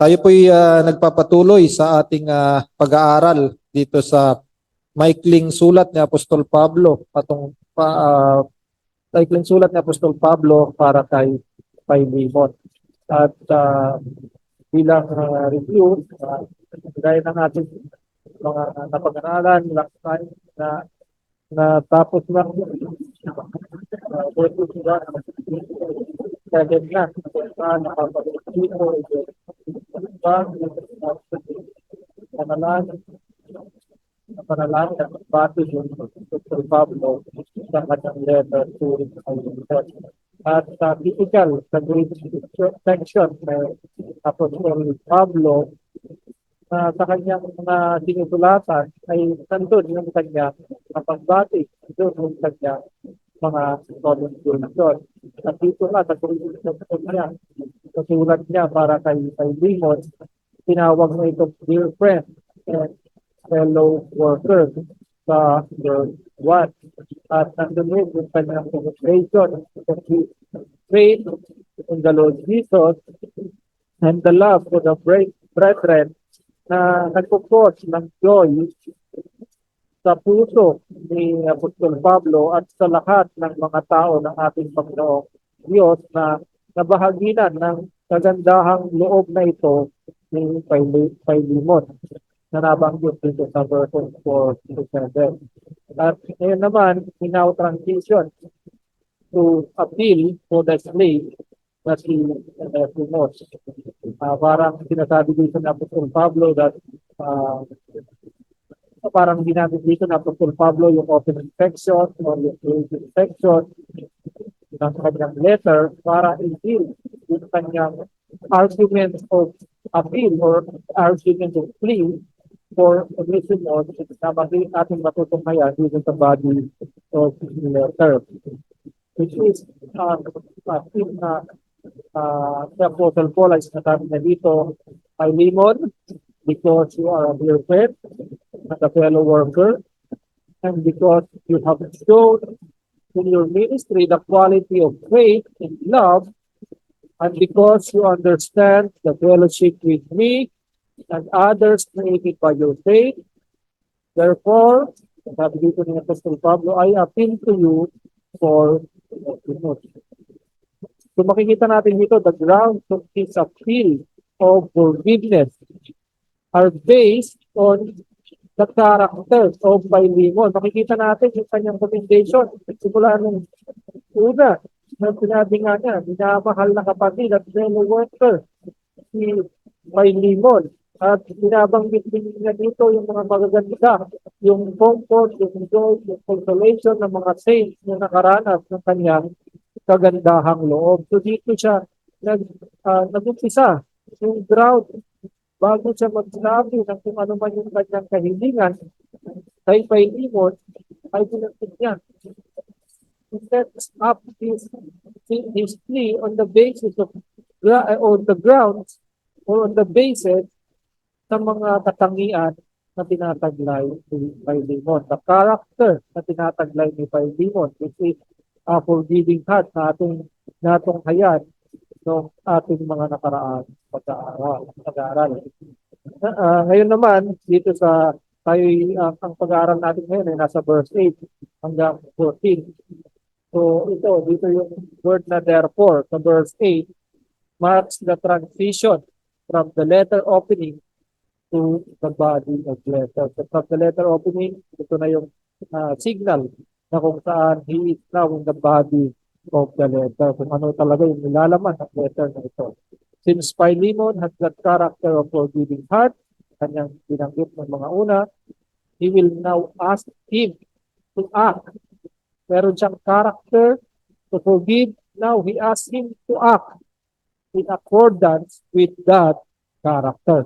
Tayo po'y nagpapatuloy sa ating pag-aaral dito sa maikling sulat ni Apostol Pablo maikling sulat ni Apostol Pablo para kay Philemon. At bilang review, gaya ng ating mga napag-aralan last time na tapos na second na panalangin at batid yung Dr. Pablo sa kanyang letter to Philemon. At typical sa grade section na Apostol Pablo sa kanyang mga sinusulatan ay nandun yung kanya pagbati, doon yung kanya mga contribution. At dito nga sa contribution niya, sa sulat niya para kay Philemon, tinawag mo itong dear friend and fellow worker sa your what. At nandun yung kanyang communication, faith in the Lord Jesus and the love for the brethren na nagpo-cause ng joy sa puso ni Apostol Pablo at sa lahat ng mga tao ng ating Panginoong Diyos na nabahaginan ng kagandahang loob na ito ni Philemon na nabanggit dito sa verse 4 to 7. At ngayon naman, we now transition to appeal for the slave na si Philemon. Parang sinasabi dito ng Apostol Pablo that parang ginamit dito ng Apostol Pablo yung opening section or yung closing section ng kanyang letter para i-deal yung kanyang argument of appeal or argument of plea for listeners na ating matutunghayan dito sa body of the letter. Which is the Apostle Paul ay sinasabi na dito, Philemon, because you are a dear friend and a fellow worker, and because you have shown in your ministry the quality of faith and love, and because you understand the fellowship with me and others created by your faith, therefore, sabi dito ni Apostol Pablo, I appeal to you for so makikita natin dito, the grounds of his appeal of forgiveness are based on the character of Philemon. Makikita natin yung kanyang commendation. Simula nung una, na sinabi nga niya, minamahal na kapatid at fellow worker, si Philemon. At binabanggit din niya dito yung mga magaganda, yung comfort, yung joy, yung consolation ng mga saints na nakaranas ng kanyang kagandahang loob. So dito siya nag-umpisa yung ground bago siya magsabi ng kung ano man yung kanyang kahilingan kay Philemon ay pinagpig niya. He sets up his plea on the basis of on the grounds or on the basis sa mga katangian na tinataglay ni Philemon. The character na tinataglay ni Philemon, which is a forgiving heart na ating natunghayan ng ating mga nakaraan pag-aaral. Ngayon naman, dito sa ang pag-aaral natin ngayon ay nasa verse 8 hanggang 14. So dito yung word na therefore sa verse 8 marks the transition from the letter opening to the body of letter. So from the letter opening, ito na yung signal na kung saan he is now in the body of the letter. Kung ano talaga yung nilalaman ng letter na ito. Since Philemon has that character of forgiving heart, kanyang binanggit ng mga una, he will now ask him to act. Meron siyang character to forgive. Now he asks him to act in accordance with that character.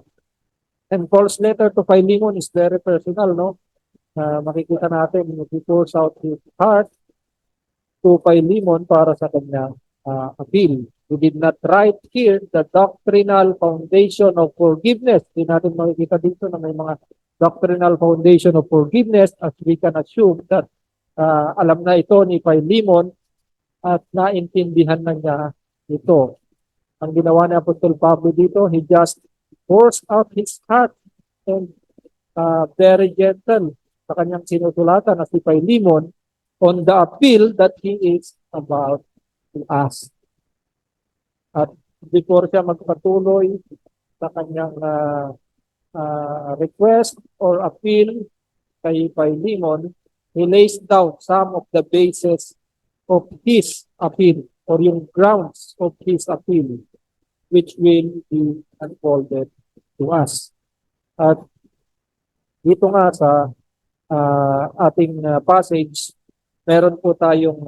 And Paul's letter to Philemon is very personal, no? Makikita natin, he pours out his heart to Philemon para sa kanyang appeal. We did not write here the doctrinal foundation of forgiveness. Hindi natin makikita dito na may mga doctrinal foundation of forgiveness as we can assume that alam na ito ni Philemon at naintindihan na niya ito. Ang ginawa ni Apostol Pablo dito, he just pours out his heart and very gentle sa kanyang sinusulatan na si Philemon on the appeal that he is about to ask. At before siya magpatuloy sa kanyang request or appeal kay Philemon, he lays down some of the bases of his appeal or yung grounds of his appeal which will be unfolded to us. At dito nga sa ating passage, meron po tayong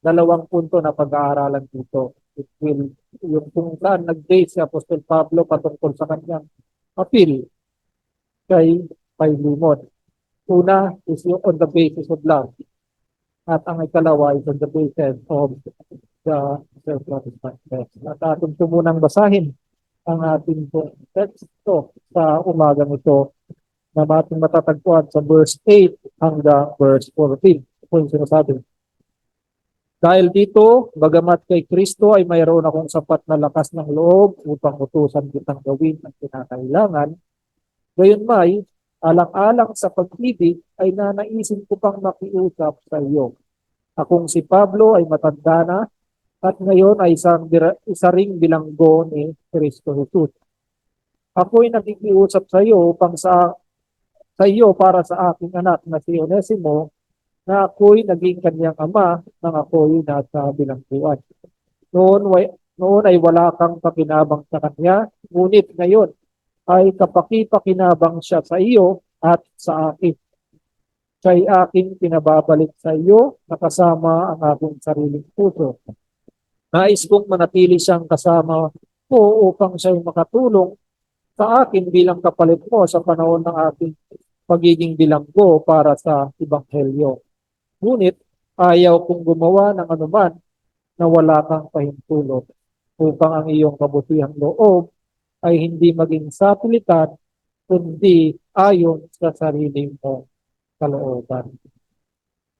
dalawang punto na pag-aaralan dito. It will, yung kung saan nag-base si Apostol Pablo patungkol sa kanyang appeal kay Philemon. Una is yung on the basis of love. At ang ikalawa is on the basis of the self-satisfied text. At ating tumunang basahin ang ating teksto sa umagang ito na ating matatagpuan sa verse 8 hanggang verse 14. Ito yung sinasabi. Dahil dito, bagamat kay Kristo ay mayroon akong sapat na lakas ng loob upang utusan kitang gawin ang kinakailangan, gayon may, alang-alang sa pag-ibig ay nanaisin ko pang makiusap sa iyo. Akong si Pablo ay matanda na at ngayon ay isa ring bilanggo ni Kristo Jesus. Ako'y nakikiusap sa iyo upang sa iyo para sa aking anak na si Onesimo na ako'y naging kanyang ama nang ako'y nasa bilangguan. Noon ay wala kang pakinabang sa kanya, ngunit ngayon ay kapaki-pakinabang siya sa iyo at sa akin. Siya'y aking pinababalik sa iyo na kasama ang aking sariling puso. Nais kong manatili siyang kasama ko upang siya'y makatulong sa akin bilang kapalit mo sa panahon ng aking pagiging bilanggo para sa Ebanghelyo. Ngunit ayaw kong gumawa ng anuman na wala kang pahintulot upang ang iyong kabutihang loob ay hindi maging sapilitan, kundi ayon sa sarili mo kalooban.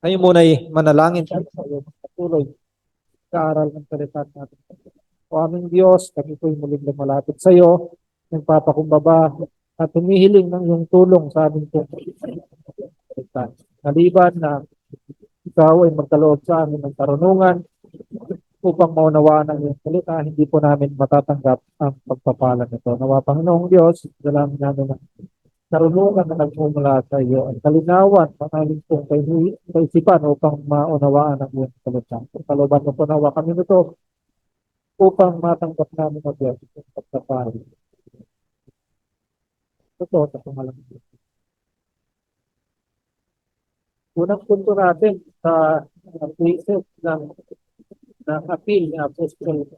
Ngayon muna ay manalangin tayo sa iyo patuloy sa aral ng salita natin. O aming Diyos, kami po'y muling lumalapit sa iyo, nagpapakumbaba at humihiling ng iyong tulong sa aming salita. Naliban na ikaw ay magkaloob sa amin ng karunungan upang maunawaan ang iyong salita, hindi po namin matatanggap ang pagpapala nito. Nawa Panginoong Diyos, dalangin namin ng karunungan na nagmumula sa iyo at kalinawan ang aming pong kaisipan upang maunawaan ang iyong salita. Kalooban mo po nawa kami nito upang matanggap namin ang Diyos ang pagpapala. Ito sa pangalan ng Diyos. Unang punto natin sa cases ng appeal ni Apostol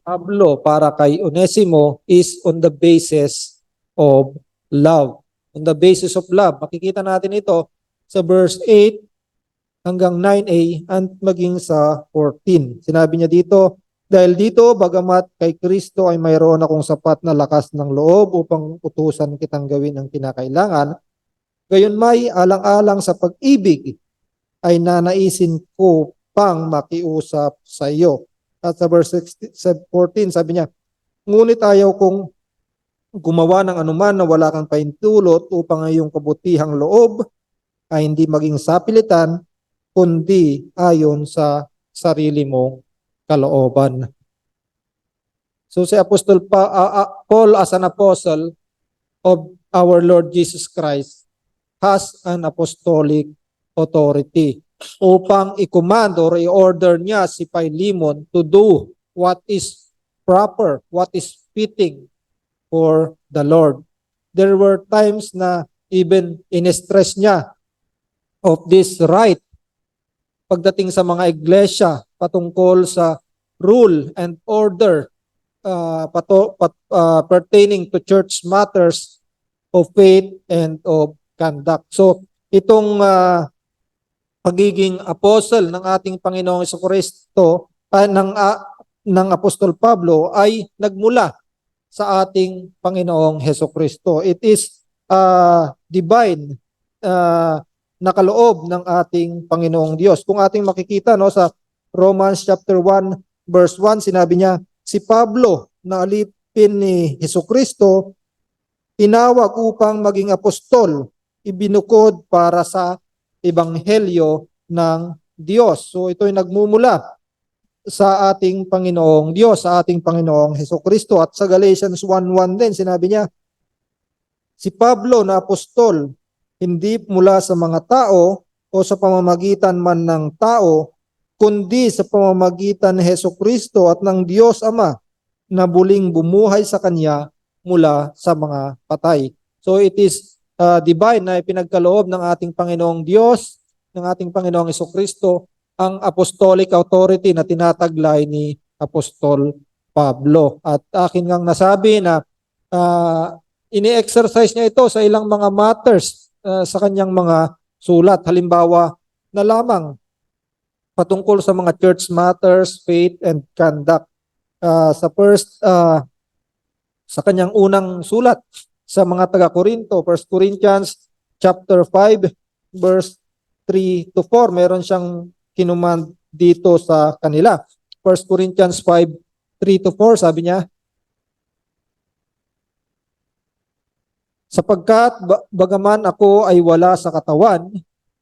Pablo para kay Onesimo is on the basis of love. On the basis of love. Makikita natin ito sa verse 8 hanggang 9a at maging sa 14. Sinabi niya dito, dahil dito, bagamat kay Kristo ay mayroon akong sapat na lakas ng loob upang utusan kitang gawin ang kinakailangan, gayon may alang-alang sa pag-ibig ay nanaisin ko pang makiusap sa iyo. At sa verse 14, sabi niya, ngunit ayaw kong gumawa ng anuman na wala kang pahintulot upang ang iyong kabutihang loob ay hindi maging sapilitan, kundi ayon sa sarili mong kalooban. So si Apostol Paul as an apostle of our Lord Jesus Christ has an apostolic authority upang i-command or i-order niya si Philemon to do what is proper, what is fitting for the Lord. There were times na even in-stress niya of this right pagdating sa mga iglesia patungkol sa rule and order pertaining to church matters of faith and of conduct. So itong pagiging apostle ng ating Panginoong Jesucristo ng Apostol Pablo ay nagmula sa ating Panginoong Jesucristo. It is divine na kaloob ng ating Panginoong Diyos. Kung ating makikita no sa Romans chapter 1 verse 1, sinabi niya, si Pablo na alipin ni Jesucristo tinawag upang maging apostol, ibinukod para sa ebanghelyo ng Diyos. So ito'y nagmumula sa ating Panginoong Diyos, sa ating Panginoong Hesukristo. At sa Galatians 1:1 din, sinabi niya, si Pablo na apostol, hindi mula sa mga tao o sa pamamagitan man ng tao, kundi sa pamamagitan ni Hesukristo at ng Diyos Ama na muling bumuhay sa Kanya mula sa mga patay. So it is divine na ipinagkaloob ng ating Panginoong Diyos, ng ating Panginoong Hesukristo, ang apostolic authority na tinataglay ni Apostol Pablo. At akin ngang nasabi na ini-exercise niya ito sa ilang mga matters sa kanyang mga sulat. Halimbawa na lamang patungkol sa mga church matters, faith, and conduct. Sa kanyang unang sulat sa mga taga-Korinto, 1 Corinthians chapter 5, verse 3 to 4, meron siyang kinumand dito sa kanila. 1 Corinthians 5, 3 to 4, sabi niya, sapagkat bagaman ako ay wala sa katawan,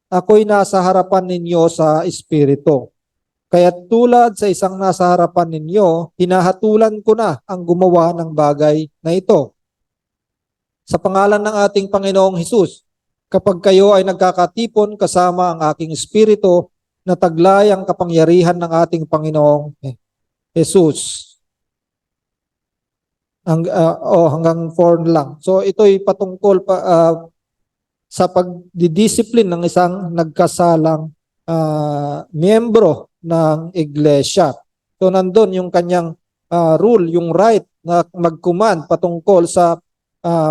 ako'y nasa harapan ninyo sa espiritu. Kaya tulad sa isang nasa harapan ninyo, hinahatulan ko na ang gumawa ng bagay na ito. Sa pangalan ng ating Panginoong Hesus, kapag kayo ay nagkakatipon kasama ang aking espiritu, na taglay ang kapangyarihan ng ating Panginoong Hesus. Hanggang 4 lang. So ito'y patungkol sa pagdidisiplin ng isang nagkasalang miyembro ng iglesia. So nandun yung kanyang rule, yung right na mag-command patungkol sa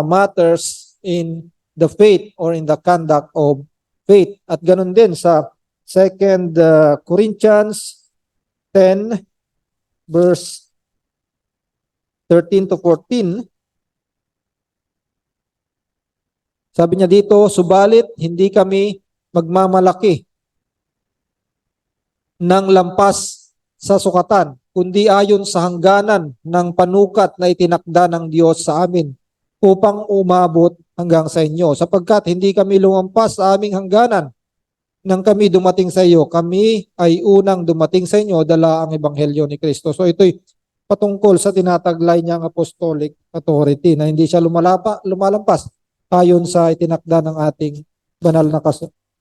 matters in the faith or in the conduct of faith. At ganun din sa 2 Corinthians 10 verse 13 to 14. Sabi niya dito, subalit hindi kami magmamalaki ng lampas sa sukatan, kundi ayon sa hangganan ng panukat na itinakda ng Diyos sa amin upang umabot hanggang sa inyo. Sapagkat hindi kami lumampas sa aming hangganan nang kami dumating sa iyo. Kami ay unang dumating sa inyo, dala ang ebanghelyo ni Kristo. So ito'y patungkol sa tinataglay niyang apostolic authority na hindi siya lumalampas ayon sa itinakda ng ating banal na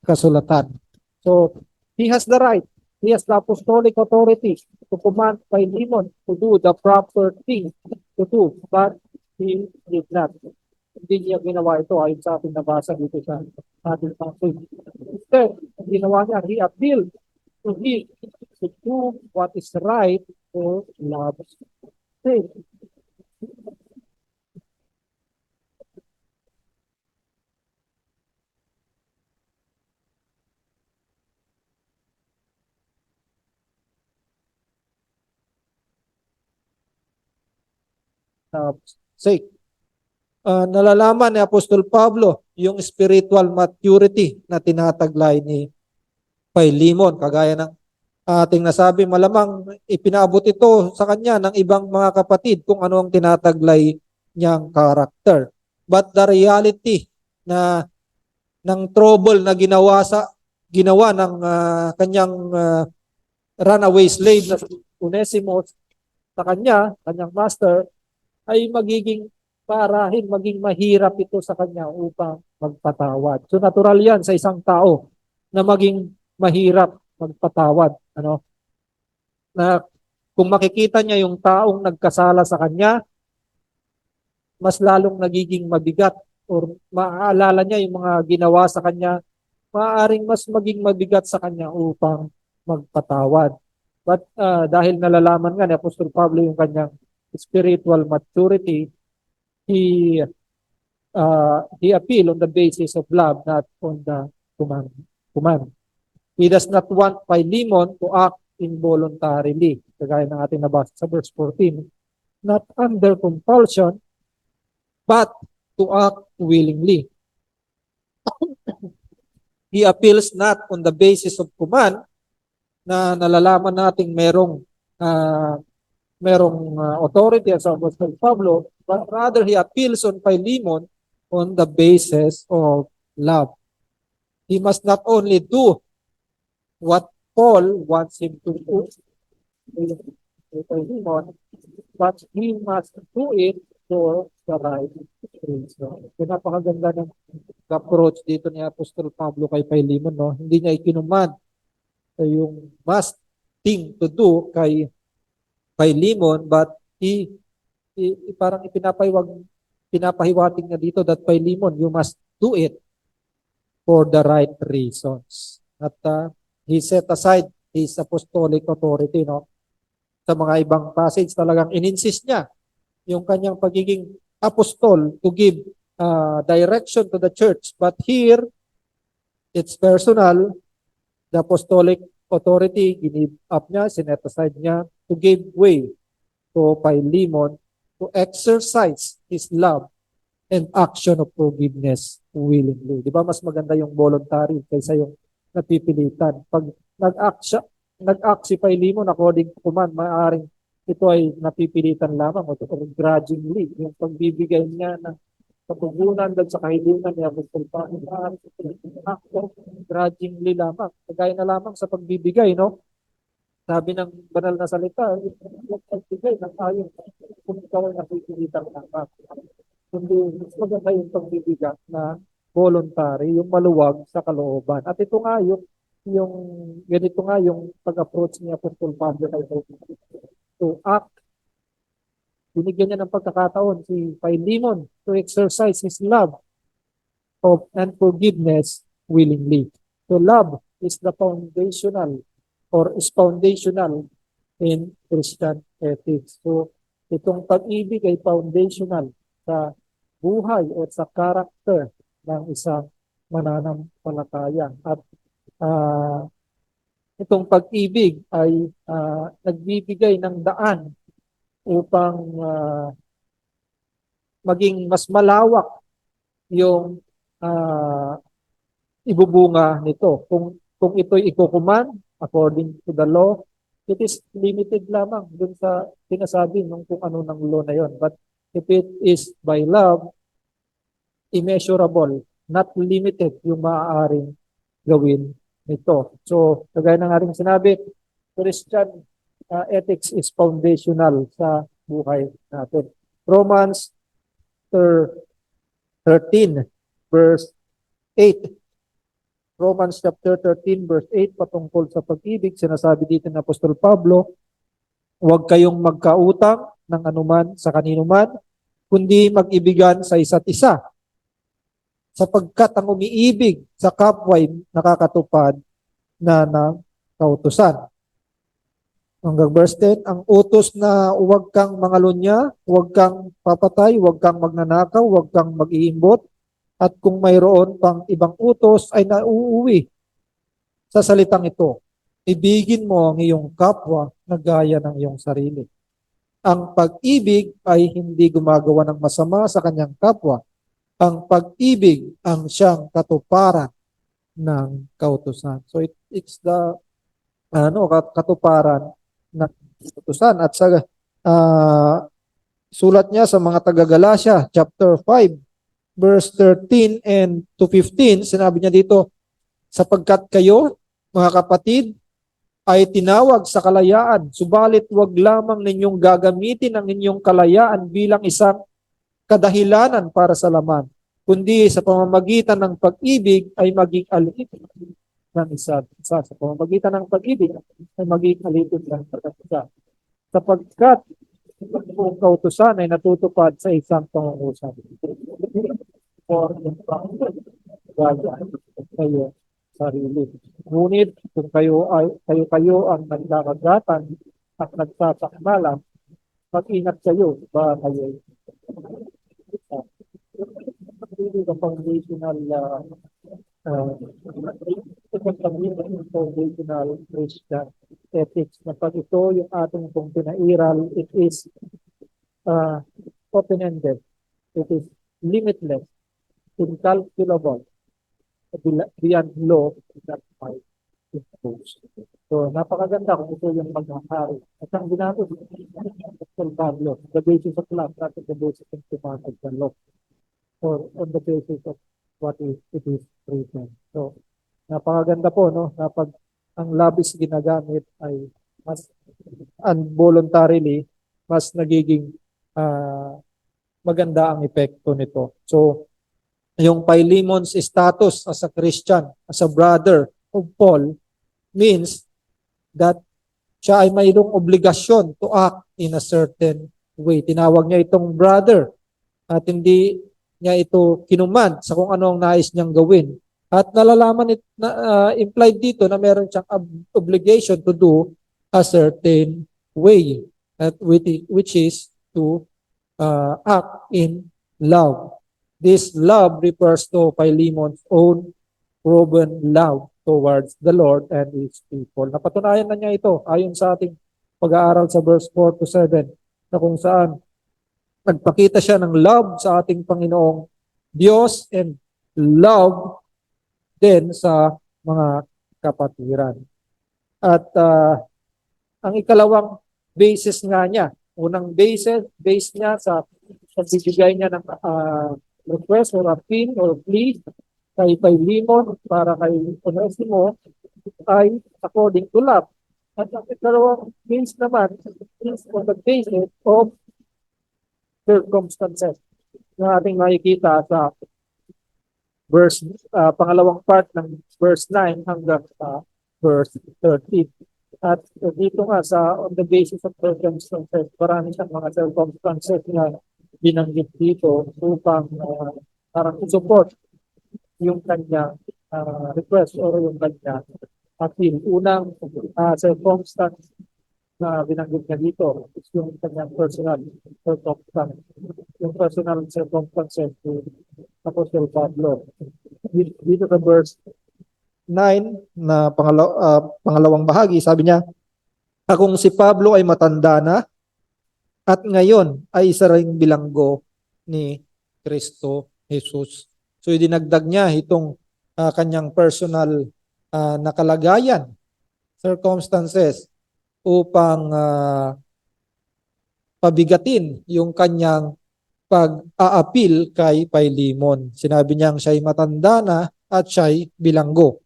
kasulatan. So he has the right. He has the apostolic authority to command Philemon to do the proper thing to do, but he did not. Hindi niya ginawa ito ayon sa ating nabasa dito sa ating passage. Instead, ang ginawa niya, he appealed to him to do what is right for love's sake. Sake. Nalalaman ni Apostol Pablo yung spiritual maturity na tinataglay ni Philemon. Kagaya ng ating nasabi, malamang ipinaabot ito sa kanya ng ibang mga kapatid kung ano ang tinataglay niyang karakter. But the reality na ng trouble na ginawa ng kanyang runaway slave na Onesimus sa kanyang master, ay magiging mahirap ito sa kanya upang magpatawad. So natural yan sa isang tao na maging mahirap magpatawad. Na kung makikita niya yung taong nagkasala sa kanya, mas lalong nagiging mabigat or maaalala niya yung mga ginawa sa kanya, maaaring mas maging mabigat sa kanya upang magpatawad. But dahil nalalaman nga ni Apostol Pablo yung kanyang spiritual maturity, he appeal on the basis of love, not on the command. He does not want Philemon to act involuntarily, kagaya ng ating nabasa sa verse 14, not under compulsion, but to act willingly. He appeals not on the basis of command, na nalalaman nating merong authority as Apostle Pablo, but rather he appeals on Philemon on the basis of love. He must not only do what Paul wants him to do, but he must do it for the right reason. So, napakaganda ng approach dito ni Apostol Pablo kay Philemon, no? Hindi niya ikinuman yung must thing to do kay Philemon, but parang pinapahiwatig niya dito that Philemon, you must do it for the right reasons. At he set aside his apostolic authority, no? Sa mga ibang passage talagang ininsist niya yung kanyang pagiging apostol to give direction to the church. But here, it's personal. The apostolic authority, give up niya, sinet aside niya to give way to Philemon to exercise his love and action of forgiveness willingly. Di ba? Mas maganda yung voluntary kaysa yung napipilitan. Pag nag-act si Philemon according to command, maaaring ito ay napipilitan lamang o grudgingly. Yung pagbibigay niya ng katugunan dahil sa kahilingan niya, grudgingly lamang. Kagaya na lamang sa pagbibigay, no? Sabi ng banal na salita, yung pagbibigay ng ayon kung ikaw ay napipilitan lamang. Kundi mas maganda yung pagbibigay na voluntary, yung maluwag sa kalooban. At ito nga ganito nga yung pag-approach niya Apostol Pablo kay to act. Binigyan niya ng pagkakataon si Philemon to exercise his love and forgiveness willingly. So love is the foundational in Christian ethics. So itong pag-ibig ay foundational sa buhay o sa character ng isang mananampalataya. At itong pag-ibig ay nagbibigay ng daan upang maging mas malawak yung ibubunga nito. Kung ito'y ikukuman according to the law, it is limited lamang dun sa sinasabi nung kung ano ng law na yon. But if it is by love, immeasurable, not limited yung maaaring gawin nito. So, kagaya ng ating sinabi, Christian ethics is foundational sa buhay natin. Romans 13, verse 8. Romans chapter 13, verse 8, patungkol sa pag-ibig, sinasabi dito ng Apostol Pablo, huwag kayong magkautang ng anuman sa kaninuman, kundi mag-ibigan sa isa't isa. Sapagkat ang umiibig sa kapwa'y nakakatupad na ng kautusan. Hanggang verse 10, ang utos na huwag kang mangalunya, huwag kang papatay, huwag kang magnanakaw, huwag kang mag-iimbot, at kung mayroon pang ibang utos ay nauuwi sa salitang ito. Ibigin mo ang iyong kapwa na gaya ng iyong sarili. Ang pag-ibig ay hindi gumagawa ng masama sa kanyang kapwa. Ang pag-ibig ang siyang katuparan ng kautusan. So it's the katuparan ng kautusan. At sa sulat niya sa mga taga-Galacia, chapter 5, verse 13 and to 15, sinabi niya dito, sapagkat kayo, mga kapatid, ay tinawag sa kalayaan, subalit wag lamang ninyong gagamitin ang inyong kalayaan bilang isang kadahilanan para sa laman, kundi sa pamamagitan ng pag-ibig ay maging alipin ng isa't isa. Sa pamamagitan ng pag-ibig ay maging alipin ng isa't isa. Sapagkat ang kautusan ay natutupad sa isang pangungusap. For kayo sarili. Ngunit kung kayo ang nagkakagatan at nagsasakmalan, mag-ingat kayo ba kayo the foundational foundational Christian ethics na pag ito yung ating pong pinairal, it is open-ended, it is limitless, incalculable, beyond law that might impose. So, napakaganda kung ito yung maghahari. At ang ginagawa ng Pablo, the basis of love, not the basis of command of the law. or on the basis of what it is written. So, napakaganda po, no? Na pag ang love is ginagamit ay mas involuntarily, mas nagiging maganda ang epekto nito. So, yung Philemon's status as a Christian, as a brother of Paul, means that siya ay mayroong obligasyon to act in a certain way. Tinawag niya itong brother at hindi niya ito kinuman sa kung ano ang nais niyang gawin. At nalalaman implied dito na meron siyang obligation to do a certain way, which is to act in love. This love refers to Philemon's own proven love towards the Lord and His people. Napatunayan na niya ito ayon sa ating pag-aaral sa verse 4 to 7 na kung saan nagpakita siya ng love sa ating Panginoong Diyos and love din sa mga kapatiran. At ang ikalawang basis nga niya, unang base niya sa pagbibigay niya ng request or appeal or plea kay Philemon para kay Onesimo ay according to love. At ang ikalawang base naman is on the basis of circumstances na ating makikita sa verse, pangalawang part ng verse 9 hanggang verse 13. At dito nga sa on the basis of circumstances, marami siyang mga circumstances na binanggit dito upang parang support yung kanyang request or yung kanyang appeal. Unang circumstance na binanggit niya dito is yung kanyang personal circumstance. Yung personal circumstances to Apostle Pablo. Dito sa verse 9 na pangalawang bahagi, sabi niya, akong si Pablo ay matanda na at ngayon ay isa ring bilanggo ni Kristo Jesus. So idinagdag niya itong kanyang personal na kalagayan, circumstances, upang pabigatin yung kanyang pag-aapil kay Philemon. Sinabi niyang siya'y matanda na at siya'y bilanggo.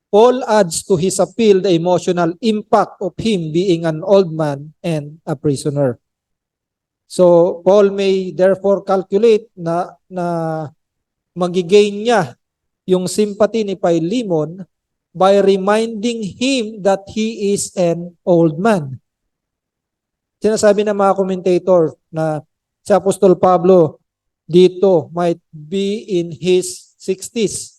Paul adds to his appeal the emotional impact of him being an old man and a prisoner. So Paul may therefore calculate na magigain niya yung sympathy ni Philemon by reminding him that he is an old man. Sinasabi ng mga commentator na si Apostol Pablo dito might be in his 60s.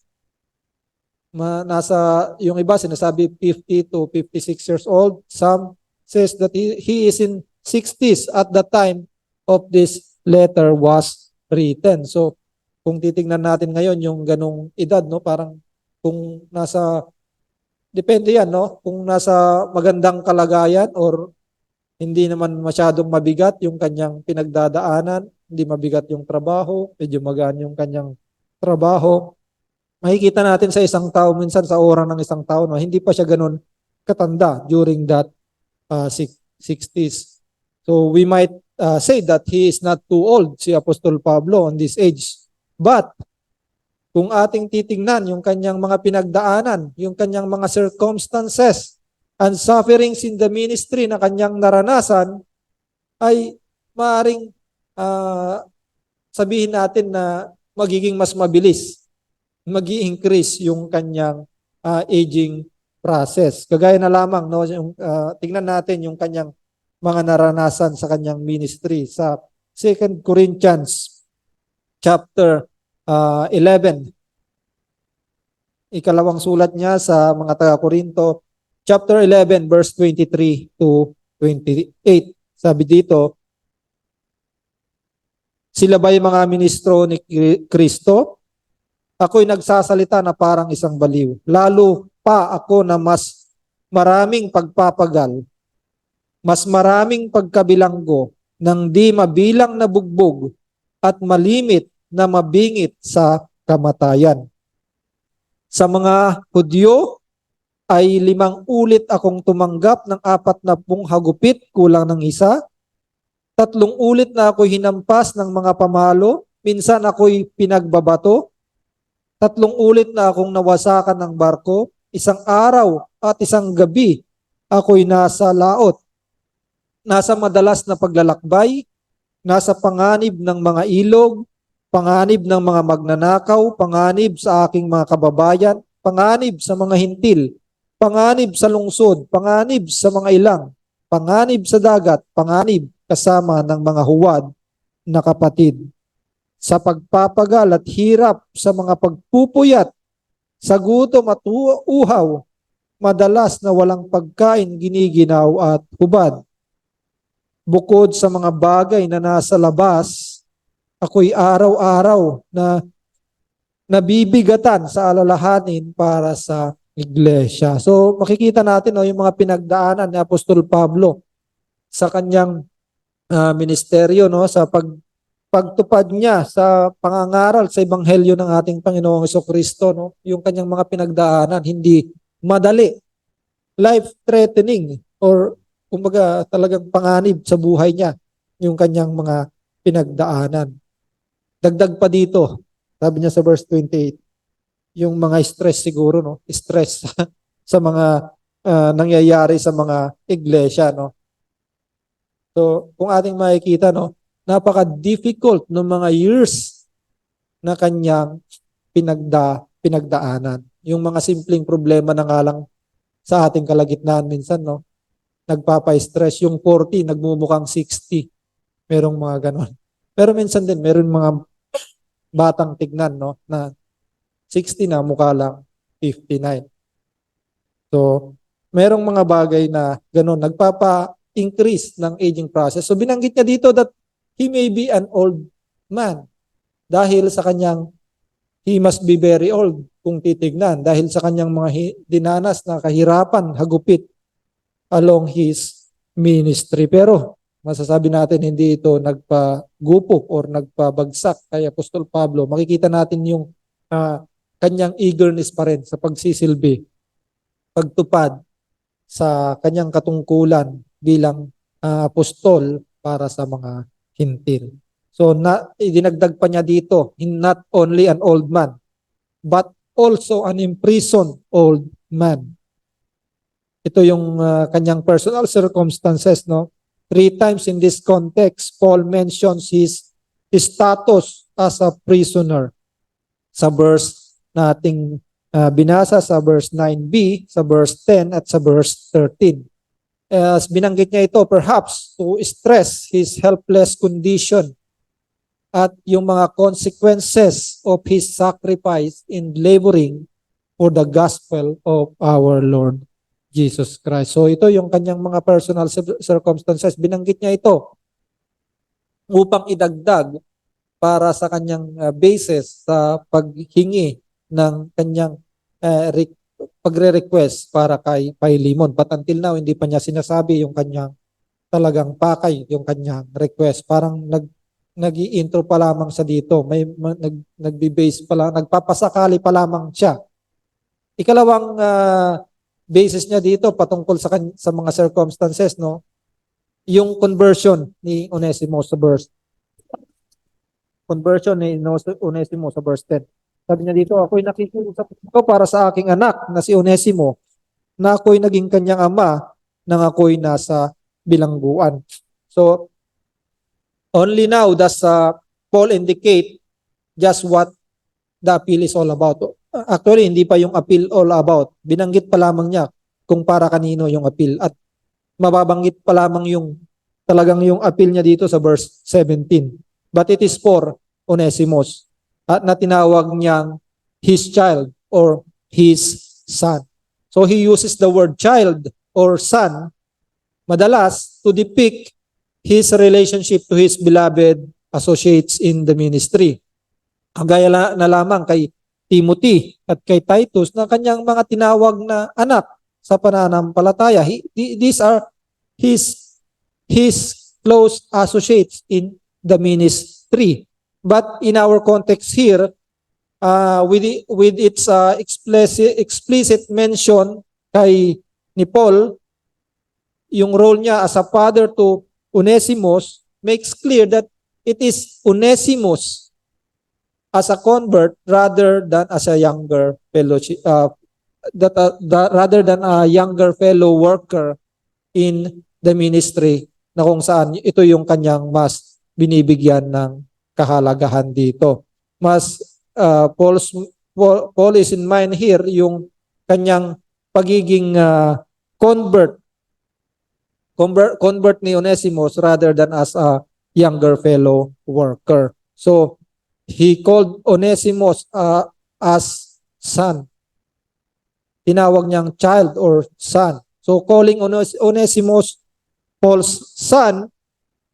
Nasa yung iba sinasabi 50 to 56 years old. Some says that he is in 60s at the time of this letter was written. So kung titingnan natin ngayon yung ganong edad, no, parang kung nasa depende yan, no, kung nasa magandang kalagayan or hindi naman masyadong mabigat yung kanyang pinagdadaanan, hindi mabigat yung trabaho, medyo magaan yung kanyang trabaho. Makikita natin sa isang tao, minsan sa oras ng isang tao, no, hindi pa siya ganun katanda during that 60s. So we might say that he is not too old, si Apostol Pablo on this age. But kung ating titingnan yung kanyang mga pinagdaanan, yung kanyang mga circumstances and sufferings in the ministry na kanyang naranasan, ay maaaring sabihin natin na magiging mas mabilis, mag-i-increase yung kanyang aging process. Kagaya na lamang, no, yung, tingnan natin yung kanyang mga naranasan sa kanyang ministry sa 2 Corinthians chapter 11. Ikalawang sulat niya sa mga taga-Korinto, chapter 11, verse 23 to 28. Sabi dito, sila ba'y mga ministro ni Kristo? Ako'y nagsasalita na parang isang baliw. Lalo pa ako na mas maraming pagpapagal, mas maraming pagkabilanggo, nang di mabilang na bugbog at malimit na mabingit sa kamatayan. Sa mga Hudyo ay 5 ulit akong tumanggap ng 40 hagupit kulang ng isa. 3 ulit na ako hinampas ng mga pamalo minsan ako'y pinagbabato, 3 ulit na akong nawasakan ng barko, isang araw at isang gabi ako'y nasa laot, nasa madalas na paglalakbay, nasa panganib ng mga ilog, panganib ng mga magnanakaw, panganib sa aking mga kababayan, panganib sa mga hintil, panganib sa lungsod, panganib sa mga ilang, panganib sa dagat, panganib kasama ng mga huwad na kapatid. Sa pagpapagal at hirap, sa mga pagpupuyat, sa gutom at uhaw, madalas na walang pagkain, giniginaw at hubad. Bukod sa mga bagay na nasa labas, ako'y araw-araw na nabibigatan sa alalahanin para sa iglesia. So makikita natin yung mga pinagdaanan ni Apostol Pablo sa kanyang ministeryo, sa pagtupad niya sa pangangaral sa ebanghelyo ng ating Panginoong Jesucristo, yung kanyang mga pinagdaanan hindi madali, life-threatening, or kumbaga talagang panganib sa buhay niya yung kanyang mga pinagdaanan. Dagdag pa dito, sabi niya sa verse 28, yung mga stress siguro, stress sa mga nangyayari sa mga iglesia, So, kung ating makikita, napaka-difficult ng mga years na kanyang pinagdaanan. Yung mga simpleng problema na nga lang sa ating kalagitnaan minsan, nagpapa-stress. Yung 40, nagmumukhang 60. Merong mga ganon. Pero minsan din, meron mga batang tignan, na 60 na, mukha lang 59. So, merong mga bagay na ganon, nagpapa-increase ng aging process. So, binanggit niya dito that he may be an old man dahil sa kanyang, he must be very old kung titignan, dahil sa kanyang mga dinanas na kahirapan, hagupit along his ministry. Pero masasabi natin hindi ito nagpagupok or nagpabagsak kay Apostol Pablo. Makikita natin yung kanyang eagerness pa rin sa pagsisilbi, pagtupad sa kanyang katungkulan bilang apostol para sa mga hintil. So idinagdag pa niya dito, not only an old man, but also an imprisoned old man. Ito yung kanyang personal circumstances, 3 times in this context, Paul mentions his status as a prisoner. Sa verse nating binasa, sa verse 9b, sa verse 10, at sa verse 13. As binanggit niya ito, perhaps to stress his helpless condition at yung mga consequences of his sacrifice in laboring for the gospel of our Lord Jesus Christ. So ito yung kanyang mga personal circumstances. Binanggit niya ito upang idagdag para sa kanyang basis sa paghingi ng kanyang pagre-request para kay Philemon. But until now, hindi pa niya sinasabi yung kanyang talagang pakay, yung kanyang request. Parang nag-i-intro pa lamang sa dito. May nagbi-base pa lang, nagpapasakali pa lamang siya. Ikalawang basis niya dito patungkol sa mga circumstances, yung conversion ni Onesimo sa verse 10. Sabi niya dito, ako'y nakikiusap ko para sa aking anak na si Onesimo, na ako'y naging kanyang ama nang ako'y nasa bilangguan. So only now does Paul indicate just what the appeal is all about. Actually, hindi pa yung appeal all about. Binanggit pa lamang niya kung para kanino yung appeal. At mababanggit pa lamang talagang yung appeal niya dito sa verse 17. But it is for Onesimus, at na tinawag niyang his child or his son. So he uses the word child or son madalas to depict his relationship to his beloved associates in the ministry. Gaya na lamang kay Timothy at kay Titus na kanyang mga tinawag na anak sa pananampalataya. These are his close associates in the ministry. But in our context here, with its explicit mention ni Paul, yung role niya as a father to Onesimus makes clear that it is Onesimus as a convert rather than as a younger fellowship, rather than a younger fellow worker in the ministry, na kung saan ito yung kanyang mas binibigyan ng kahalagahan dito. Mas Paul is in mind here yung kanyang pagiging convert ni Onesimus rather than as a younger fellow worker. So he called Onesimus as son. Tinawag niyang child or son. So calling Onesimus Paul's son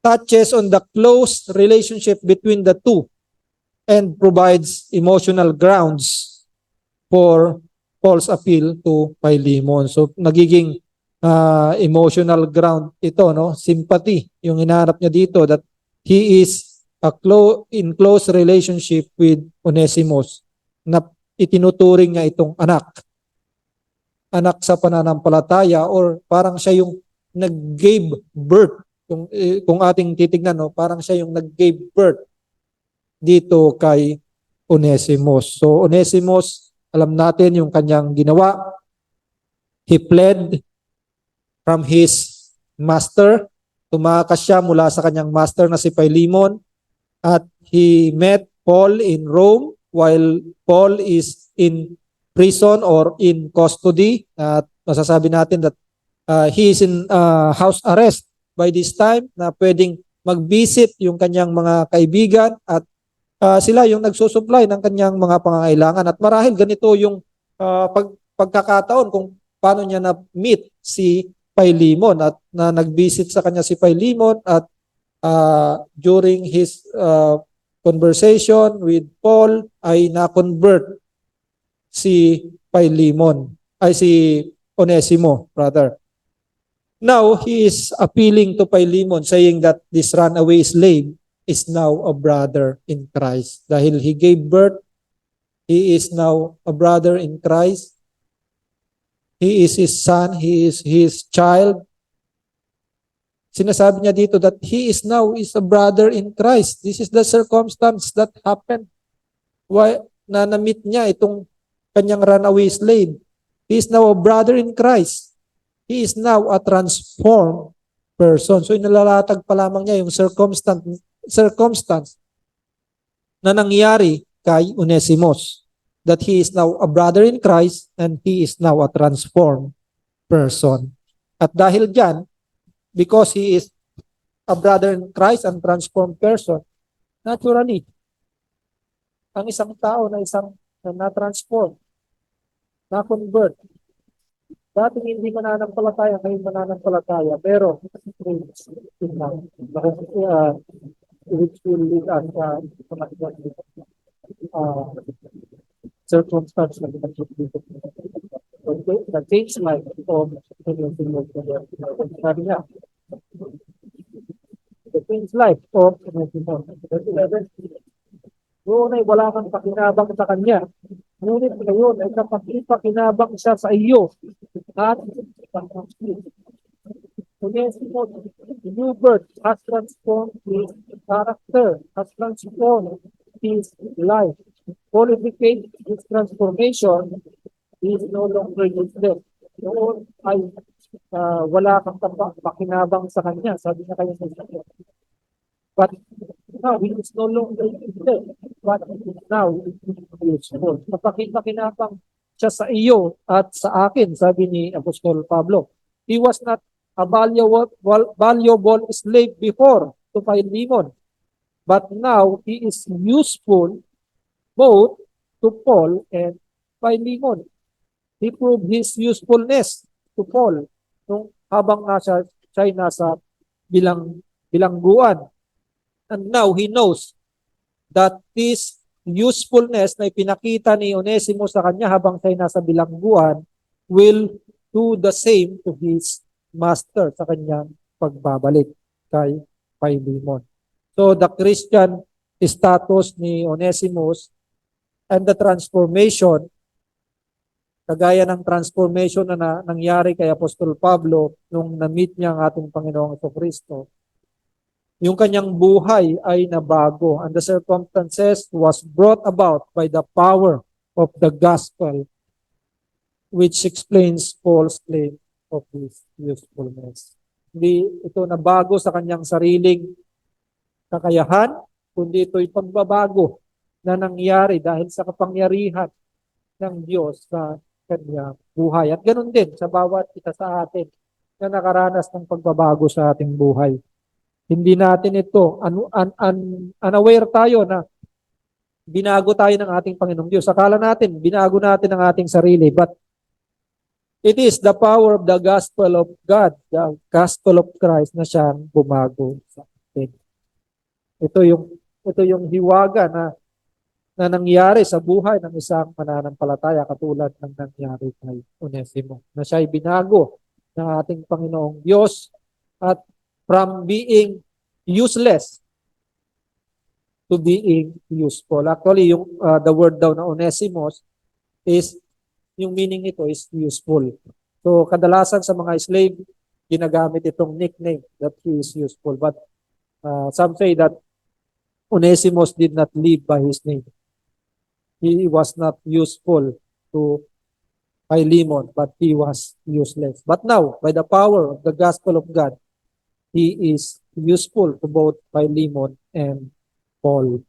touches on the close relationship between the two and provides emotional grounds for Paul's appeal to Philemon. So nagiging emotional ground ito, no? Sympathy yung hinahanap niya dito, that he is in close relationship with Onesimus, na itinuturing niya itong anak sa pananampalataya, or parang siya yung nag-gave birth. Kung ating titignan, no, parang siya yung nag-gave birth dito kay Onesimus. So Onesimus, alam natin yung kanyang ginawa. He fled from his master. Tumakas siya mula sa kanyang master na si Philemon, at he met Paul in Rome while Paul is in prison or in custody. At masasabi natin that he is in house arrest by this time, na pwedeng mag-visit yung kanyang mga kaibigan, at sila yung nagsusupply ng kanyang mga pangangailangan. At marahil ganito yung pagkakataon kung paano niya na-meet si Philemon, at na nag-visit sa kanya si Philemon, at during his conversation with Paul ay na-convert si Onesimo rather. Now he is appealing to Philemon, saying that this runaway slave is now a brother in Christ. Dahil he gave birth, he is now a brother in Christ. He is his son, he is his child. Sinasabi niya dito that he is now a brother in Christ. This is the circumstance that happened. Why na na-meet niya itong kanyang runaway slave. He is now a brother in Christ. He is now a transformed person. So inalalatag pa lamang niya yung circumstance na nangyari kay Onesimus, that he is now a brother in Christ and he is now a transformed person. At dahil dyan, because he is a brother in Christ and transformed person, naturally, ang isang tao na na-transform, na-convert, dati hindi mananampalataya, ngayon mananampalataya, pero which will lead us circumstance na the change life of sabi niya, the change life of noon ay wala kang pakinabang sa kanya, ngunit ngayon ay kapag-ipakinabang siya sa iyo. At Onesimus, the new birth has transformed his character, has transformed his life. Qualification, his transformation is no longer useless. Noon ay wala kang pakinabang sa kanya, sabi niya kayo sa kanya. But now, he is no longer useless, but now it is useful. Napakinabang siya sa iyo at sa akin, sabi ni Apostol Pablo. He was not a valuable slave before to Philemon, but now he is useful both to Paul and Philemon. He proved his usefulness to Paul nung habang siya ay nasa bilangguan. And now he knows that this usefulness na ipinakita ni Onesimo sa kanya habang siya ay nasa bilangguan will do the same to his master sa kanyang pagbabalik kay Philemon. So the Christian status ni Onesimus and the transformation, kagaya ng transformation na nangyari kay Apostol Pablo nung na-meet niya ang ating Panginoong Kristo, yung kanyang buhay ay nabago, and the circumstances was brought about by the power of the gospel, which explains Paul's claim of his usefulness. Hindi ito nabago sa kanyang sariling kakayahan, kundi ito'y pagbabago na nangyari dahil sa kapangyarihan ng Diyos sa kanyang buhay. At ganoon din sa bawat isa sa atin na nakaranas ng pagbabago sa ating buhay. Hindi natin ito, unaware tayo na binago tayo ng ating Panginoong Diyos. Akala natin, binago natin ang ating sarili. But it is the power of the gospel of God, the gospel of Christ na siyang bumago sa atin. Ito yung hiwaga na nangyari sa buhay ng isang mananampalataya katulad ng nangyari kay Onesimo, na siya ay binago ng ating Panginoong Diyos at from being useless to being useful. Actually, the word daw na Onesimos is, yung meaning nito is useful. So, kadalasan sa mga slave, ginagamit itong nickname that he is useful. But some say that Onesimos did not live by his name. He was not useful to Philemon, but he was useless. But now, by the power of the gospel of God, he is useful to both Philemon and Paul.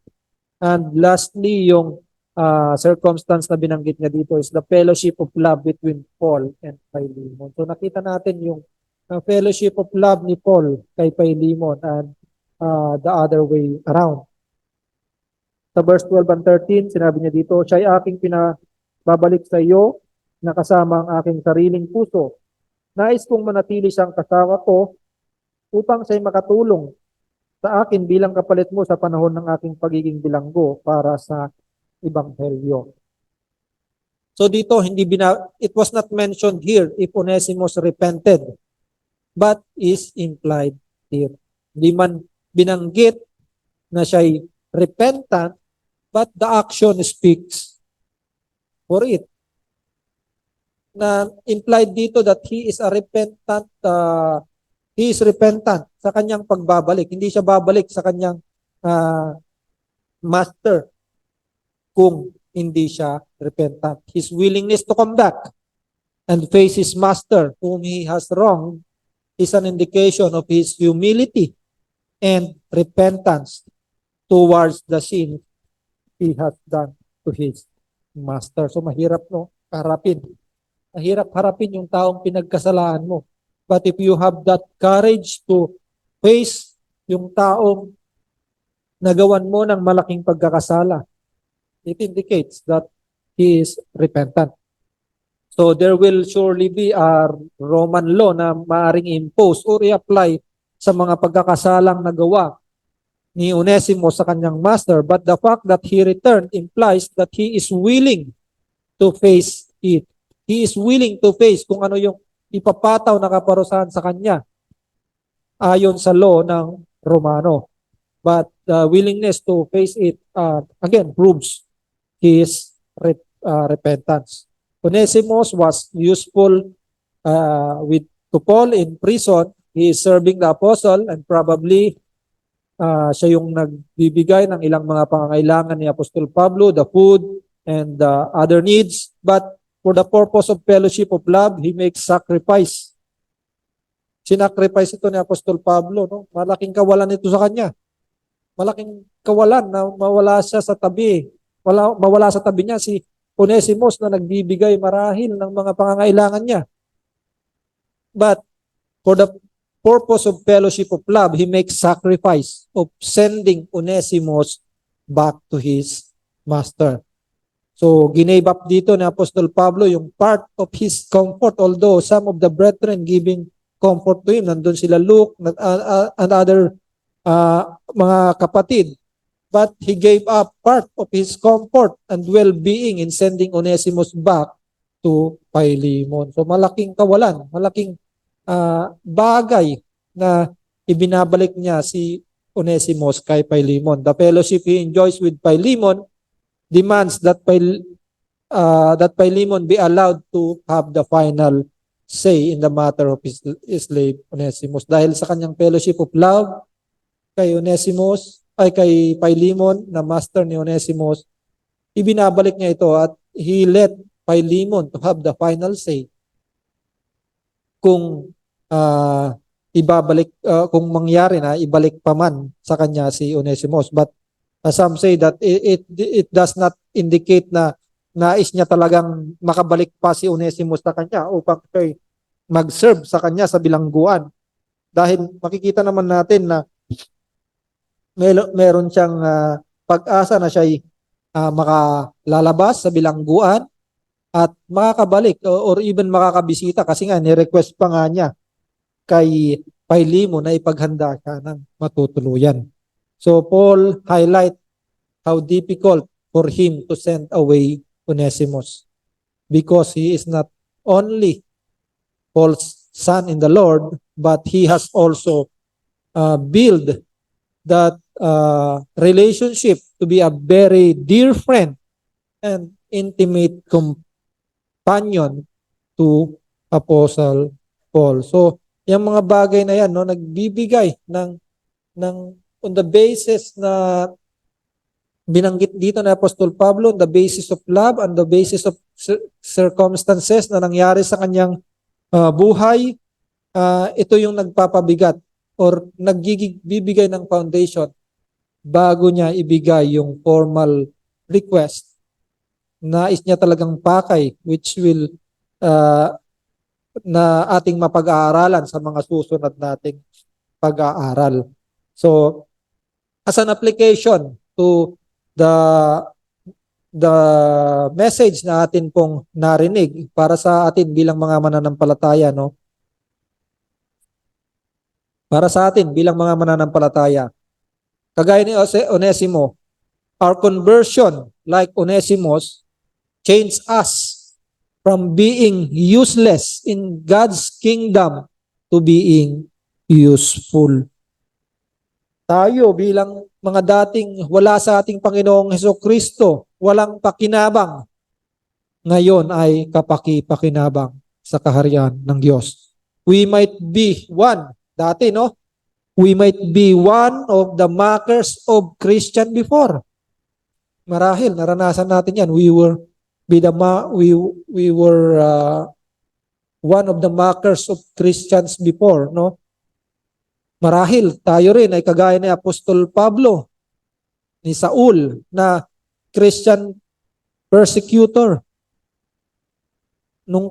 And lastly, yung circumstance na binanggit niya dito is the fellowship of love between Paul and Philemon. So nakita natin yung fellowship of love ni Paul kay Philemon and the other way around. Sa verse 12 and 13, sinabi niya dito, siya'y aking pinababalik sa iyo na kasama ang aking sariling puso. Nais kong manatili siyang kasama ko upang siya'y makatulong sa akin bilang kapalit mo sa panahon ng aking pagiging bilanggo para sa Ebanghelyo. So dito, it was not mentioned here if Onesimus repented, but is implied here. Hindi man binanggit na siya'y repentant, but the action speaks for it. Na implied dito that he is a repentant, he is repentant sa kanyang pagbabalik. Hindi siya babalik sa kanyang master kung hindi siya repentant. His willingness to come back and face his master whom he has wronged is an indication of his humility and repentance towards the sin he has done to his master. So mahirap harapin. Mahirap harapin yung taong pinagkasalaan mo. But if you have that courage to face yung taong nagawan mo ng malaking pagkakasala, it indicates that he is repentant. So there will surely be a Roman law na maaring impose or i-apply sa mga pagkakasalang nagawa ni Onesimo sa kanyang master. But the fact that he returned implies that he is willing to face it. He is willing to face kung ano yung ipapataw na kaparusahan sa kanya ayon sa law ng Romano. But the willingness to face it, again, proves his repentance. Onesimus was useful to Paul in prison. He is serving the apostle and probably siya yung nagbibigay ng ilang mga pangangailangan ni Apostol Pablo, the food and the other needs. But for the purpose of fellowship of love, he makes sacrifice. Sinacrifice ito ni Apostol Pablo. No? Malaking kawalan ito sa kanya. Malaking kawalan na mawala siya sa tabi. Mawala sa tabi niya si Onesimus na nagbibigay marahil ng mga pangangailangan niya. But for the purpose of fellowship of love, he makes sacrifice of sending Onesimus back to his master. So, ginave up dito ni Apostol Pablo yung part of his comfort, although some of the brethren giving comfort to him. Nandun sila Luke and other mga kapatid. But he gave up part of his comfort and well-being in sending Onesimus back to Philemon. So, malaking kawalan, malaking bagay na ibinabalik niya si Onesimus kay Philemon. The fellowship he enjoys with Philemon demands that Philemon be allowed to have the final say in the matter of his slave Onesimus. Dahil sa kanyang fellowship of love, kay Onesimos, ay kay Philemon na master ni Onesimos, ibinabalik niya ito at he let Philemon to have the final say kung kung mangyari na ibalik pa man sa kanya si Onesimos. But some say that it does not indicate na nais niya talagang makabalik pa si Onesimos sa kanya upang mag-serve sa kanya sa bilangguan. Dahil makikita naman natin na meron siyang pag-asa na siya'y makalalabas sa bilangguan at makakabalik or even makakabisita kasi nga ni-request pa nga niya kay Philemon na ipaghanda siya ng matutuluyan. So Paul highlight how difficult for him to send away Onesimus because he is not only Paul's son in the Lord, but he has also built that relationship to be a very dear friend and intimate companion to Apostle Paul. So, yung mga bagay na yan, no, nagbibigay ng on the basis na binanggit dito na Apostol Pablo, on the basis of love, on the basis of circumstances na nangyari sa kanyang buhay, ito yung nagpapabigat or nagbibigay ng foundation bago niya ibigay yung formal request. Nais niya talagang pakay which will na ating mapag-aaralan sa mga susunod nating pag-aaral. So, as an application to the message na atin pong narinig para sa atin bilang mga mananampalataya, no? Para sa atin bilang mga mananampalataya. Kagaya ni Onesimo, our conversion like Onesimos changed us from being useless in God's kingdom to being useful. Tayo bilang mga dating wala sa ating Panginoong Hesukristo, walang pakinabang, ngayon ay kapaki-pakinabang sa kaharian ng Diyos. We might be one, dati no? We might be one of the mockers of Christian before. Marahil naranasan natin yan. We were one of the mockers of Christians before, no? Marahil tayo rin ay kagaya ni Apostol Pablo, ni Saul na Christian persecutor. Nung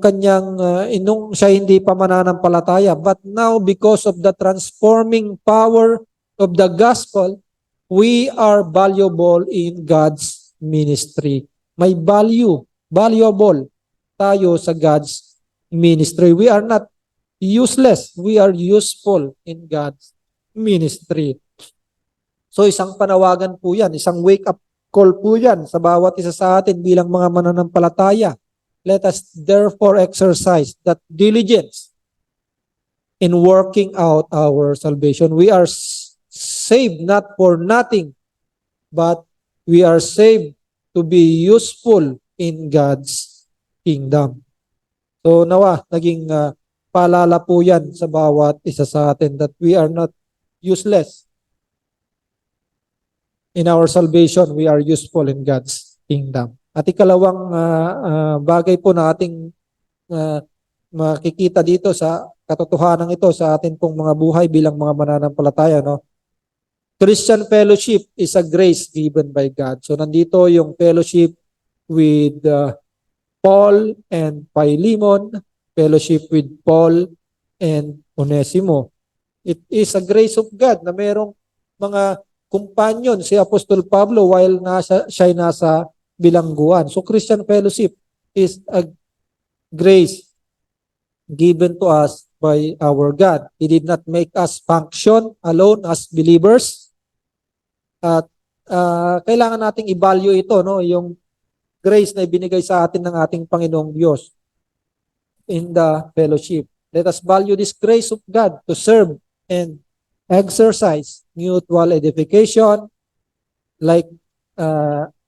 siya hindi pa mananampalataya, but now because of the transforming power of the gospel, we are valuable in God's ministry. May valuable tayo sa God's ministry. We are not useless. We are useful in God's ministry. So isang panawagan po yan, isang wake-up call po yan sa bawat isa sa atin bilang mga mananampalataya. Let us therefore exercise that diligence in working out our salvation. We are saved not for nothing, but we are saved to be useful in God's kingdom. So nawa, naging paalala po yan sa bawat isa sa atin that we are not useless in our salvation. We are useful in God's kingdom. At ikalawang bagay po na ating makikita dito sa katotohanan ito sa atin pong mga buhay bilang mga mananampalataya, no? Christian fellowship is a grace given by God. So nandito yung fellowship with Paul and Philemon, fellowship with Paul and Onesimo. It is a grace of God na merong mga companion si Apostol Pablo while siya nasa bilangguan. So Christian fellowship is a grace given to us by our God. He did not make us function alone as believers. At kailangan nating i-value ito, no, yung grace na ibinigay sa atin ng ating Panginoong Diyos in the fellowship. Let us value this grace of God to serve and exercise mutual edification like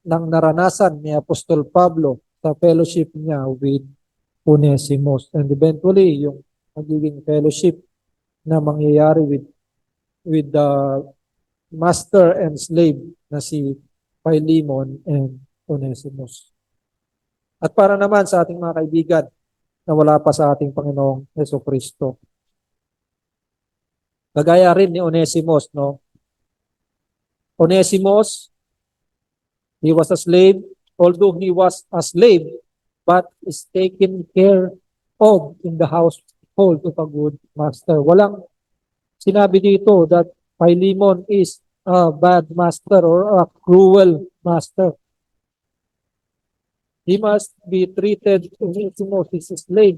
ng naranasan ni Apostol Pablo sa fellowship niya with Onesimos. And eventually, yung magiging fellowship na mangyayari with master and slave na si Philemon and Onesimus. At para naman sa ating mga kaibigan na wala pa sa ating Panginoong Jesucristo. Kagaya rin ni Onesimus, no? Onesimus, he was a slave, although he was a slave, but is taken care of in the household of a good master. Walang sinabi dito that Philemon is a bad master or a cruel master. He must be treated Onesimus as a slave.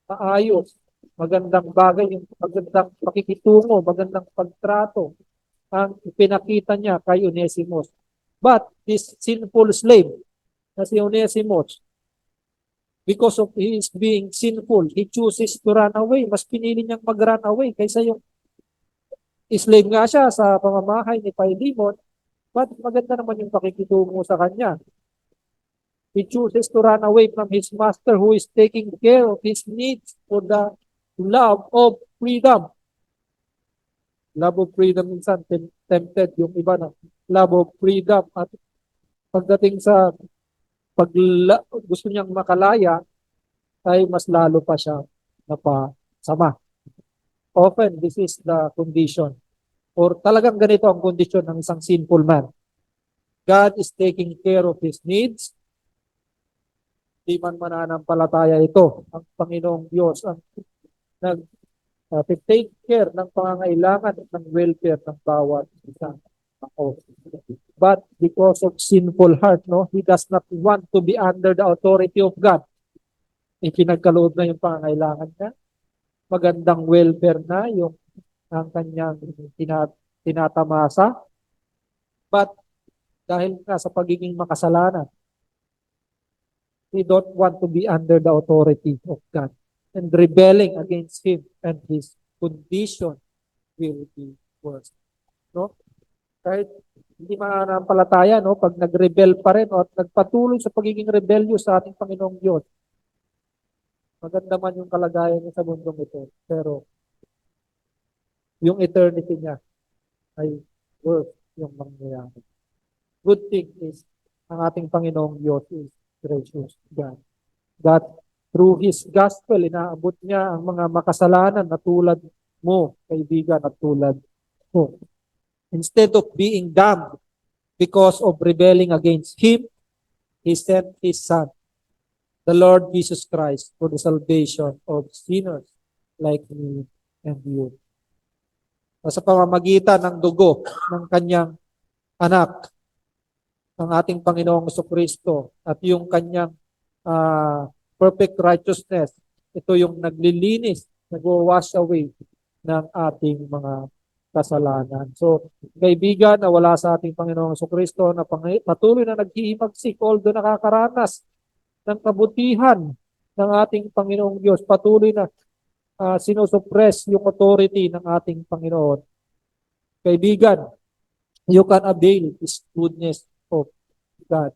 Maayos, magandang bagay, yung magandang pakikitungo, magandang pagtrato ang pinakita niya kay Onesimus. But this sinful slave na si Onesimus, because of his being sinful, he chooses to run away. Mas pinili niyang mag-run away kaysa yung slave nga siya sa pamamahay ni Philemon, but maganda naman yung pakikitungo sa kanya. He chooses to run away from his master who is taking care of his needs for the love of freedom. Love of freedom minsan tempted yung iba na love of freedom, at pagdating sa gusto niyang makalaya ay mas lalo pa siya napasama. Often this is the condition, or talagang ganito ang kondisyon ng isang sinful man. God is taking care of his needs. Di man mananampalataya ito. Ang Panginoong Diyos ang take care ng pangangailangan at ng welfare ng bawat isang tao. But because of sinful heart, no, he does not want to be under the authority of God. Ipinagkaloob na yung pangangailangan niya. Magandang welfare na yung ang kanyang tinatamasa. But dahil nga sa pagiging makasalanan, we don't want to be under the authority of God. And rebelling against Him and His condition will be worse. No? Kahit hindi mananampalataya, no? Pag nag-rebel pa rin o at nagpatuloy sa pagiging rebellious sa ating Panginoong Diyos, maganda man yung kalagayan niya sa mundong ito. Pero yung eternity niya ay worth yung mangyayari. Good thing is, ang ating Panginoong Diyos is gracious God. That through His gospel, inaabot niya ang mga makasalanan na tulad mo, kaibigan, at tulad mo. Instead of being damned because of rebelling against Him, He sent His Son, the Lord Jesus Christ, for the salvation of sinners like me and you. Sa pamamagitan ng dugo ng kanyang anak, ang ating Panginoong Jesucristo, at yung kanyang perfect righteousness, ito yung naglilinis, nag-wash away ng ating mga kasalanan. So, kaibigan na wala sa ating Panginoong Jesucristo na patuloy na naghihimagsik, although nakakaranas ng kabutihan ng ating Panginoong Diyos, patuloy na sinusuppress yung authority ng ating Panginoon. Kaibigan, you can avail His goodness of God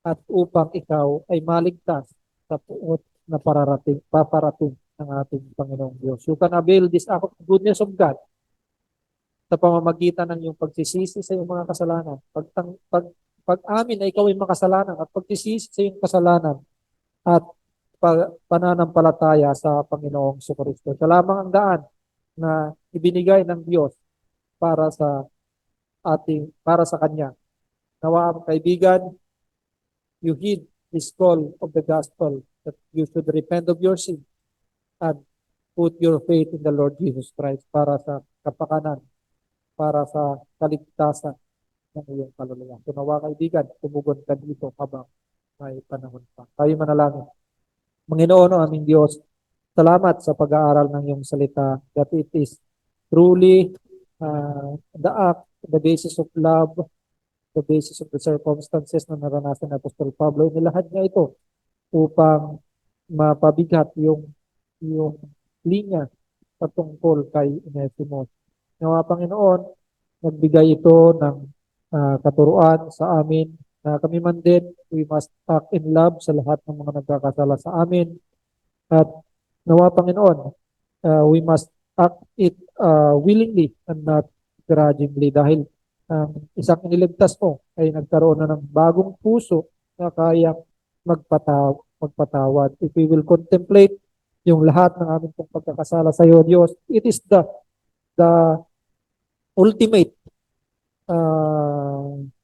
at upang ikaw ay maligtas sa puot na paparating ng ating Panginoong Diyos. You can avail this goodness of God sa pamamagitan ng iyong pagsisisi sa iyong mga kasalanan. Pag-amin na ikaw ay makasalanan at pagsisisi sa iyong kasalanan at pananampalataya sa Panginoong Jesucristo. Siya lamang ang daan na ibinigay ng Diyos para sa Kanya. Nawa, kaibigan, you heed this call of the gospel that you should repent of your sin and put your faith in the Lord Jesus Christ para sa kapakanan, para sa kaligtasan ng iyong kaluluwa. So nawa, kaibigan, tumugon ka dito habang may panahon pa. Tayo manalangin. Panginoon, aming Diyos, salamat sa pag-aaral ng iyong salita that it is truly the basis of love, the basis of the circumstances na naranasan ng Apostol Pablo. Nilahad niya ito upang mapabigat yung linya patungkol kay Onesimus. Nawa, Panginoon, nagbigay ito ng katuruan sa amin na kami man din, we must act in love sa lahat ng mga nagkakasala sa amin. At nawa, Panginoon, we must act it willingly and not grudgingly dahil isang iniligtas mo ay nagkaroon na ng bagong puso na kayang magpatawad. If we will contemplate yung lahat ng aming pong pagkakasala sa iyo, Diyos, it is the ultimate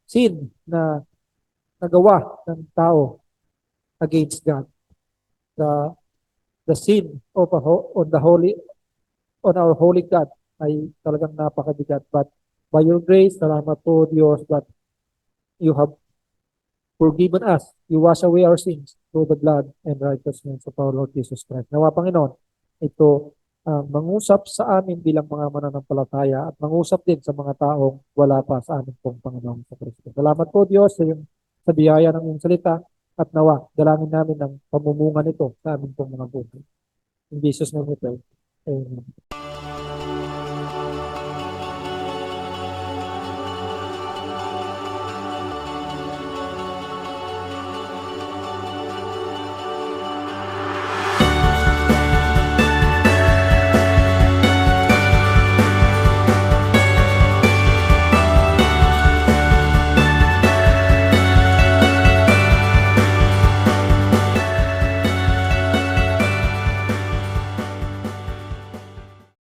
sin na nagawa ng tao against God. The sin of on our holy God ay talagang napakabigat. But by your grace, salamat po Diyos that you have forgiven us. You wash away our sins through the blood and righteousness of our Lord Jesus Christ. Nawa Panginoon, ito mangusap sa amin bilang mga mananampalataya at mangusap din sa mga taong wala pa sa amin pong Panginoon sa Kristo. Salamat po Diyos sa biyaya ng iyong salita at nawa, dalangin namin ng pamumungan ito sa amin pong mga buhay. In Jesus' name we pray. Amen.